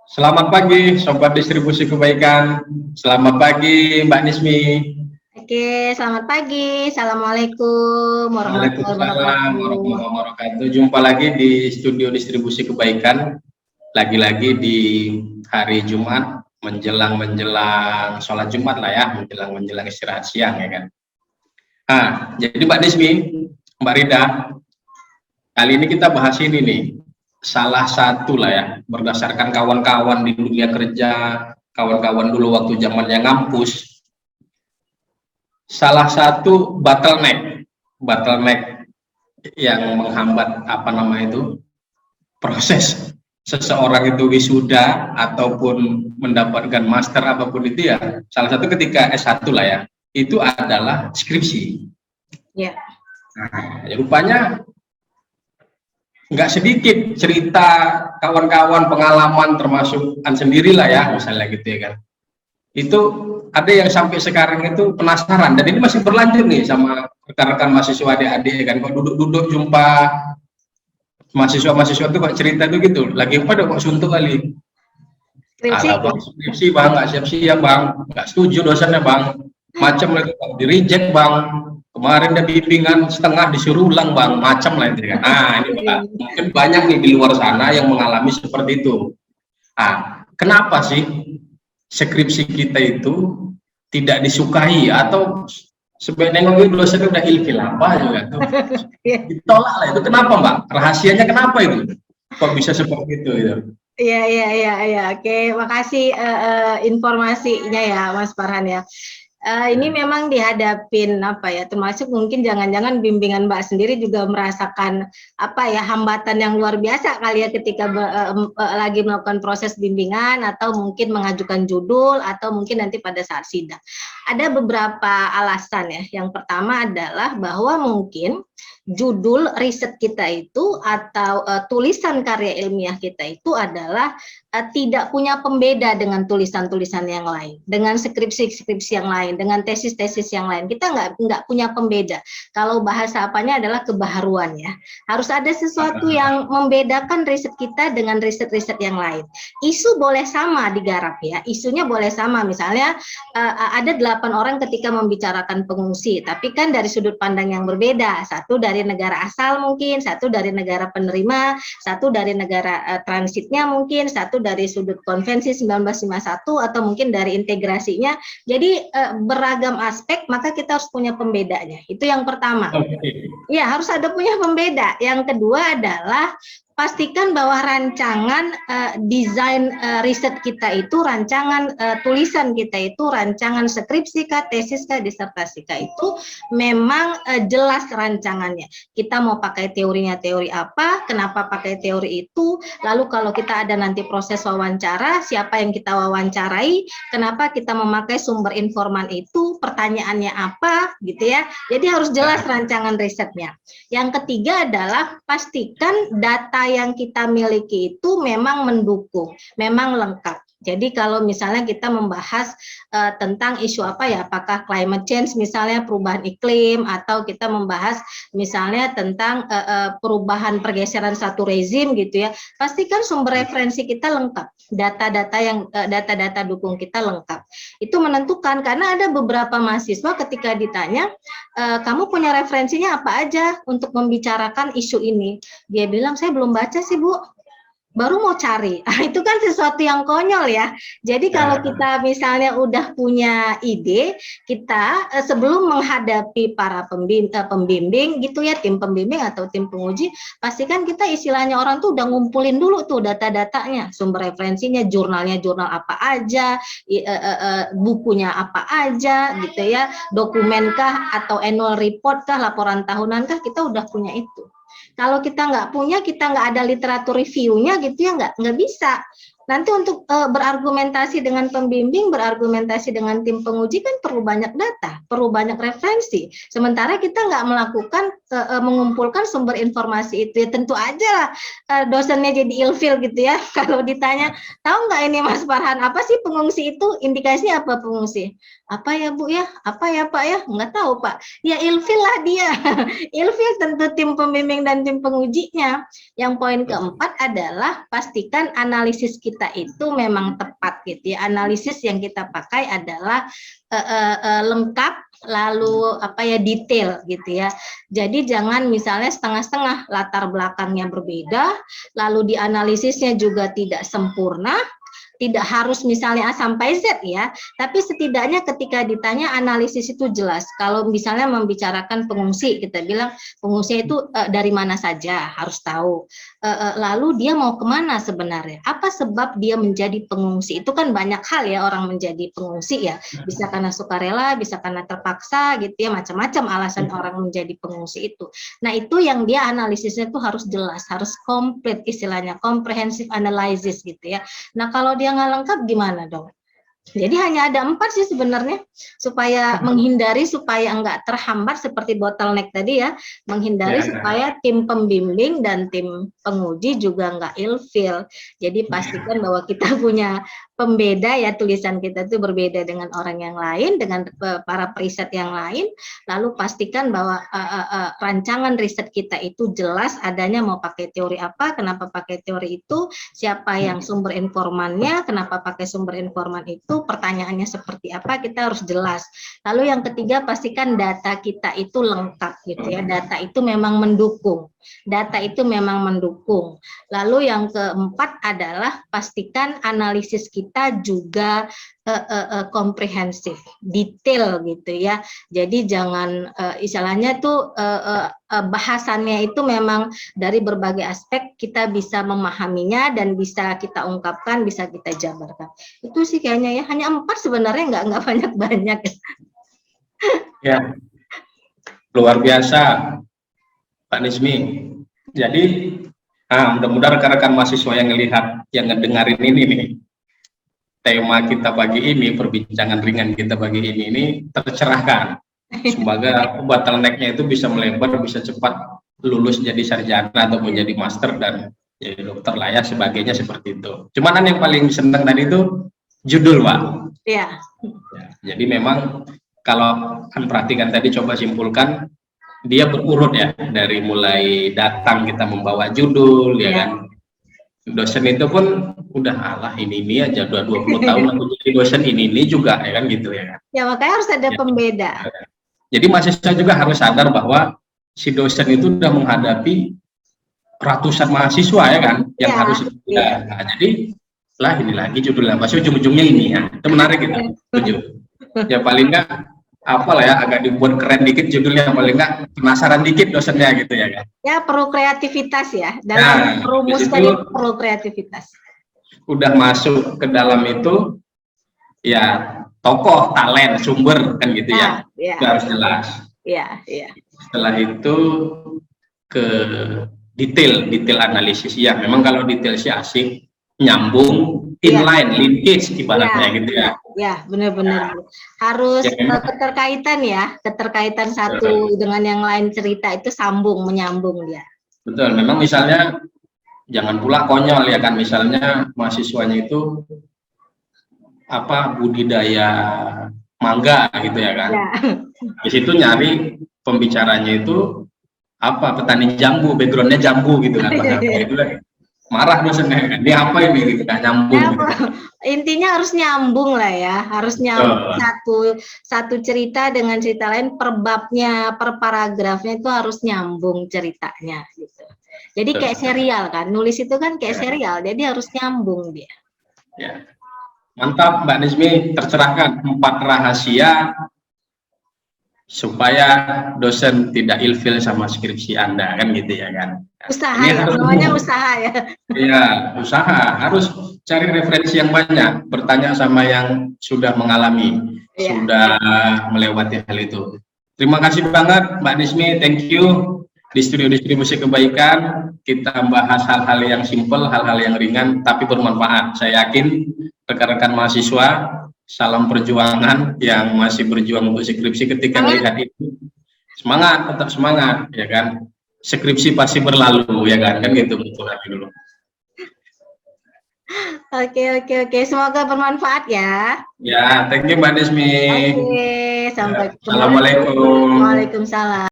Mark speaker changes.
Speaker 1: Selamat pagi, Sobat Distribusi Kebaikan. Selamat pagi, Mbak Nismi.
Speaker 2: Oke, selamat pagi. Assalamualaikum warahmatullahi
Speaker 1: Waalaikumsalam
Speaker 2: wabarakatuh.
Speaker 1: warahmatullahi wabarakatuh. Jumpa lagi di studio Distribusi Kebaikan. Lagi-lagi di hari Jumat, menjelang sholat Jumat lah ya, menjelang istirahat siang ya kan. Nah, jadi Mbak Nismi, Mbak Rida, kali ini kita bahas ini nih, salah satu lah ya, berdasarkan kawan-kawan di dunia kerja, kawan-kawan dulu waktu zamannya ngampus, salah satu bottleneck yang menghambat proses seseorang itu wisuda ataupun mendapatkan master apapun itu ya, salah satu ketika S1 lah ya, itu adalah skripsi.
Speaker 2: Ya.
Speaker 1: Nah, rupanya nggak sedikit cerita kawan-kawan, pengalaman termasuk sendiri lah ya, misalnya gitu ya kan. Itu ada yang sampai sekarang itu penasaran, dan ini masih berlanjut nih sama rekan-rekan mahasiswa adik-adik ya kan, kok duduk-duduk jumpa mahasiswa-mahasiswa itu kok cerita itu gitu, lagi pada kok suntuk kali.
Speaker 2: Skripsi.
Speaker 1: Bang, skripsi bang, nggak siap-siap bang, nggak setuju dosennya bang, macam lagi bang, di reject bang, kemarin ada bimbingan setengah disuruh ulang bang, macam lah itu kan. Nah ini bang, mungkin banyak nih di luar sana yang mengalami seperti itu. Nah, kenapa sih skripsi kita itu tidak disukai, atau sebenarnya dosen udah ilfil apa juga tuh ditolak lah, itu kenapa mbak? Rahasianya kenapa itu? Kok bisa seperti itu?
Speaker 2: Iya. Oke, makasih informasinya ya, Mas Farhan ya. Ini memang dihadapin termasuk mungkin jangan-jangan bimbingan Mbak sendiri juga merasakan hambatan yang luar biasa kali ya ketika lagi melakukan proses bimbingan atau mungkin mengajukan judul atau mungkin nanti pada saat sidang. Ada beberapa alasan ya. Yang pertama adalah bahwa mungkin judul riset kita itu atau tulisan karya ilmiah kita itu adalah tidak punya pembeda dengan tulisan-tulisan yang lain, dengan skripsi-skripsi yang lain, dengan tesis-tesis yang lain. Kita nggak punya pembeda. Kalau bahasa apanya adalah kebaharuan ya. Harus ada sesuatu yang membedakan riset kita dengan riset-riset yang lain. Isu boleh sama digarap ya. Isunya boleh sama. Misalnya ada 8 orang ketika membicarakan pengungsi, tapi kan dari sudut pandang yang berbeda. Satu dari negara asal mungkin, satu dari negara penerima, satu dari negara transitnya mungkin, satu dari sudut konvensi 1951 atau mungkin dari integrasinya. Jadi beragam aspek, maka kita harus punya pembedanya. Itu yang pertama. Ya, harus ada punya pembeda. Yang kedua adalah pastikan bahwa rancangan desain riset kita itu, rancangan tulisan kita itu, rancangan skripsi kah, tesis kah, disertasi kah itu memang jelas rancangannya. Kita mau pakai teorinya teori apa, kenapa pakai teori itu, lalu kalau kita ada nanti proses wawancara, siapa yang kita wawancarai, kenapa kita memakai sumber informan itu, pertanyaannya apa, gitu ya. Jadi harus jelas rancangan risetnya. Yang ketiga adalah pastikan data yang kita miliki itu memang mendukung, memang lengkap. Jadi kalau misalnya kita membahas tentang isu apakah climate change misalnya, perubahan iklim, atau kita membahas misalnya tentang perubahan pergeseran satu rezim gitu ya, pastikan sumber referensi kita lengkap, data-data dukung kita lengkap. Itu menentukan, karena ada beberapa mahasiswa ketika ditanya, kamu punya referensinya apa aja untuk membicarakan isu ini? Dia bilang, saya belum baca sih Bu, baru mau cari. Itu kan sesuatu yang konyol ya. Jadi kalau kita misalnya udah punya ide, kita sebelum menghadapi para pembimbing gitu ya, tim pembimbing atau tim penguji, pastikan kita istilahnya orang tuh udah ngumpulin dulu tuh data-datanya, sumber referensinya, jurnalnya jurnal apa aja, bukunya apa aja gitu ya, dokumenkah atau annual report kah, laporan tahunan kah, kita udah punya itu. Kalau kita nggak punya, kita nggak ada literatur reviewnya gitu ya, nggak bisa. Nanti untuk berargumentasi dengan pembimbing, berargumentasi dengan tim penguji kan perlu banyak data, perlu banyak referensi. Sementara kita nggak melakukan mengumpulkan sumber informasi itu, ya tentu aja lah dosennya jadi ilfil gitu ya. Kalau ditanya, tahu nggak ini Mas Farhan, apa sih pengungsi itu? Indikasinya apa pengungsi? Apa ya Bu ya? Apa ya Pak ya? Nggak tahu Pak. Ya ilfil lah dia. Ilfil tentu tim pembimbing dan tim pengujinya. Yang poin keempat adalah pastikan analisis kita kita itu memang tepat gitu ya. Analisis yang kita pakai adalah lengkap, lalu detail gitu ya. Jadi jangan misalnya setengah-setengah, latar belakangnya berbeda, lalu dianalisisnya juga tidak sempurna. Tidak harus misalnya A sampai Z ya, tapi setidaknya ketika ditanya analisis itu jelas. Kalau misalnya membicarakan pengungsi, kita bilang pengungsi itu dari mana saja, harus tahu. Lalu dia mau kemana sebenarnya? Apa sebab dia menjadi pengungsi? Itu kan banyak hal ya orang menjadi pengungsi ya. Bisa karena sukarela, bisa karena terpaksa gitu ya, macam-macam alasan orang menjadi pengungsi itu. Nah itu yang dia analisisnya itu harus jelas, harus komplit istilahnya, comprehensive analysis gitu ya. Nah kalau dia nggak lengkap gimana dong? Jadi hanya ada 4 sih sebenarnya, supaya menghindari, supaya enggak terhambat seperti bottleneck tadi ya, menghindari supaya tim pembimbing dan tim penguji juga enggak ilfeel. Jadi pastikan bahwa kita punya pembeda ya, tulisan kita itu berbeda dengan orang yang lain, dengan para periset yang lain, lalu pastikan bahwa rancangan riset kita itu jelas adanya mau pakai teori apa, kenapa pakai teori itu, siapa yang sumber informannya, kenapa pakai sumber informan itu, pertanyaannya seperti apa, kita harus jelas. Lalu yang ketiga, pastikan data kita itu lengkap gitu ya, data itu memang mendukung. Data itu memang mendukung. Lalu yang keempat adalah pastikan analisis kita juga komprehensif, detail gitu ya. Jadi jangan istilahnya tuh bahasannya itu memang dari berbagai aspek kita bisa memahaminya dan bisa kita ungkapkan, bisa kita jabarkan. Itu sih kayaknya ya, hanya 4 sebenarnya, nggak banyak-banyak.
Speaker 1: Ya, luar biasa Pak Nizmi. Jadi mudah-mudahan rekan-rekan mahasiswa yang ngelihat, yang ngedengarin ini nih, tema kita pagi ini, perbincangan ringan kita pagi ini tercerahkan. Semoga bottleneck-nya itu bisa melebar, bisa cepat lulus jadi sarjana atau menjadi master dan jadi dokter lah ya, sebagainya seperti itu. Cuman yang paling senang tadi itu judul, Pak.
Speaker 2: Iya.
Speaker 1: Ya, jadi memang kalau kan perhatikan tadi, coba simpulkan, dia berurut ya, dari mulai datang kita membawa judul ya kan. Dosen itu pun udah ini aja udah 20 tahun aku jadi dosen ini juga ya kan gitu ya kan.
Speaker 2: Ya makanya harus ada pembeda.
Speaker 1: Jadi mahasiswa juga harus sadar bahwa si dosen itu udah menghadapi ratusan mahasiswa ya kan, yang harus nah, jadi lah ini lagi judulnya pasti ujung-ujungnya ini ya. Itu menarik gitu. Setuju. Ya paling enggak apalah ya, agak dibuat keren dikit judulnya, paling enggak penasaran dikit dosennya gitu ya kan. Ya
Speaker 2: perlu kreativitas ya, dalam merumuskan itu perlu kreativitas.
Speaker 1: Udah masuk ke dalam itu ya tokoh, talent, sumber kan gitu ya. Harus jelas.
Speaker 2: Iya.
Speaker 1: Setelah itu ke detail analisis ya. Memang kalau detail sih asik, nyambung, inline, linkage ibaratnya gitu ya.
Speaker 2: Ya, benar-benar harus keterkaitan satu dengan yang lain, cerita itu menyambung dia.
Speaker 1: Betul, memang misalnya jangan pula konyol ya kan, misalnya mahasiswanya itu budidaya mangga gitu ya kan. Di situ nyari pembicaranya itu petani jambu, backgroundnya jambu gitu kan. Itu marah dosennya, ini apa ini gitu, nggak nyambung gitu.
Speaker 2: Intinya harus nyambung lah ya, harus nyambung satu cerita dengan cerita lain, per babnya, per paragrafnya itu harus nyambung ceritanya gitu. Jadi kayak serial kan, nulis itu kan kayak serial, jadi harus nyambung dia.
Speaker 1: Ya. Mantap Mbak Nizmi, tercerahkan 4 rahasia supaya dosen tidak ilfil sama skripsi Anda kan gitu ya kan.
Speaker 2: Usaha ya, namanya usaha ya.
Speaker 1: Iya, usaha, harus cari referensi yang banyak, bertanya sama yang sudah mengalami, sudah melewati hal itu. Terima kasih banget Mbak Nizmi, thank you. Di studio Distribusi Kebaikan kita bahas hal-hal yang simpel, hal-hal yang ringan tapi bermanfaat. Saya yakin rekan-rekan mahasiswa, salam perjuangan yang masih berjuang untuk skripsi, ketika melihat itu semangat, tetap semangat ya kan. Skripsi pasti berlalu ya kan, gitu betul dulu.
Speaker 2: Oke, semoga bermanfaat ya.
Speaker 1: Ya, thank you Mbak Nizmi.
Speaker 2: Sampai ketemu.
Speaker 1: Assalamualaikum.
Speaker 2: Waalaikumsalam.